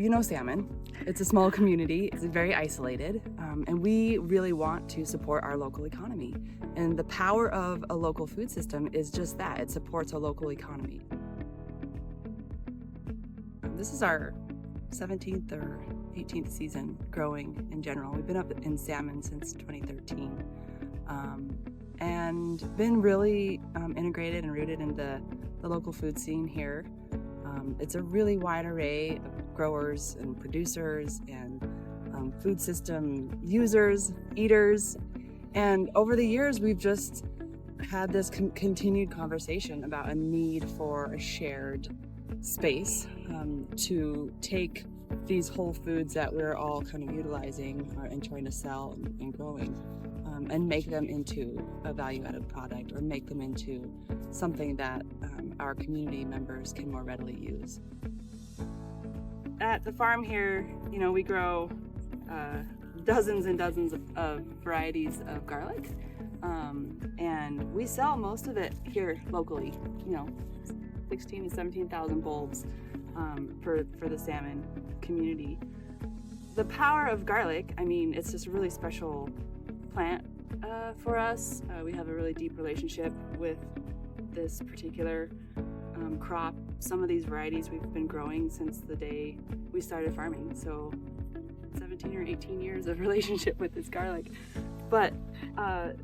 you know Salmon. It's a small community, it's very isolated, and we really want to support our local economy. And the power of a local food system is just that, it supports a local economy. This is our 17th or 18th season growing in general. We've been up in salmon since 2013 and been really integrated and rooted into the local food scene here. It's a really wide array of growers and producers and food system users, eaters, and over the years we've just had this continued conversation about a need for a shared space to take these whole foods that we're all kind of utilizing and trying to sell and growing and make them into a value-added product or make them into something that our community members can more readily use. At the farm here, you know, we grow dozens and dozens of varieties of garlic, and we sell most of it here locally, you know, 16,000 to 17,000 bulbs for the salmon community. The power of garlic, I mean, it's just a really special plant for us. We have a really deep relationship with this particular crop. Some of these varieties we've been growing since the day we started farming, so 17 or 18 years of relationship with this garlic. But I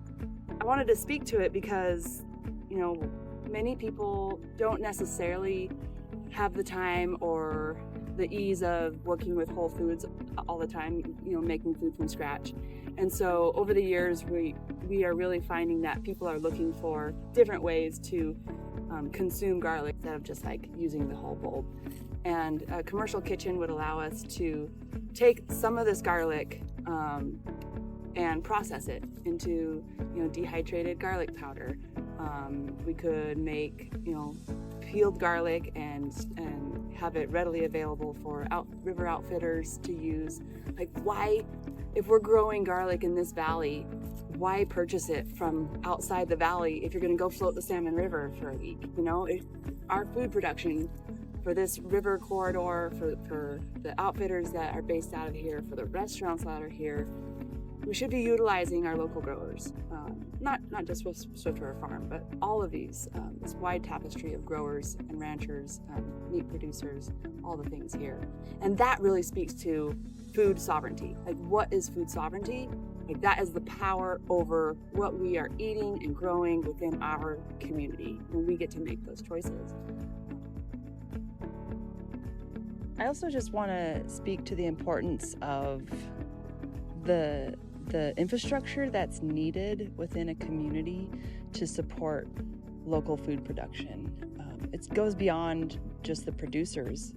wanted to speak to it because, you know, many people don't necessarily have the time or the ease of working with whole foods all the time, you know, making food from scratch. And so over the years, we are really finding that people are looking for different ways to consume garlic instead of just like using the whole bulb. And a commercial kitchen would allow us to take some of this garlic and process it into, you know, dehydrated garlic powder. We could make, you know, peeled garlic and have it readily available for river outfitters to use. Like, why, if we're growing garlic in this valley, why purchase it from outside the valley if you're going to go float the Salmon River for a week? You know, our food production for this river corridor, for the outfitters that are based out of here, for the restaurants that are here, we should be utilizing our local growers, not just with Swift Farm, but all of these, this wide tapestry of growers and ranchers, meat producers, all the things here. And that really speaks to food sovereignty. Like, what is food sovereignty? Like, that is the power over what we are eating and growing within our community when we get to make those choices. I also just want to speak to the importance of the infrastructure that's needed within a community to support local food production. It goes beyond just the producers,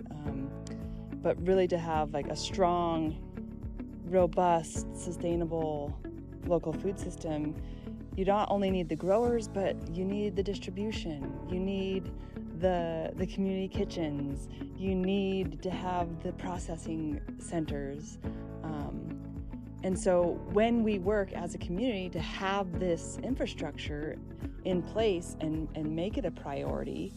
but really to have like a strong, robust, sustainable local food system, you not only need the growers, but you need the distribution, you need the community kitchens, you need to have the processing centers. And so when we work as a community to have this infrastructure in place and make it a priority,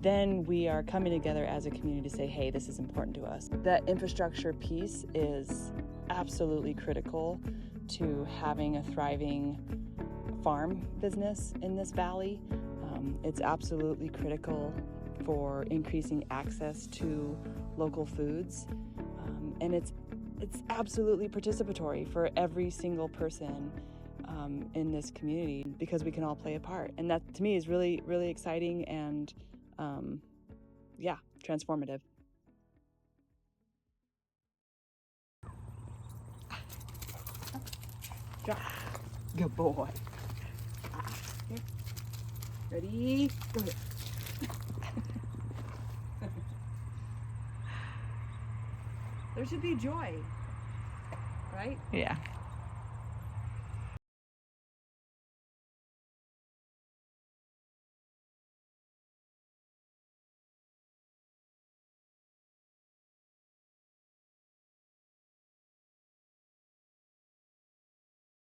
then we are coming together as a community to say, hey, this is important to us. That infrastructure piece is absolutely critical to having a thriving farm business in this valley. It's absolutely critical for increasing access to local foods. And it's absolutely participatory for every single person in this community, because we can all play a part. And that to me is really, really exciting and yeah, transformative. Good boy. Ready? Go ahead. There should be joy, right? Yeah.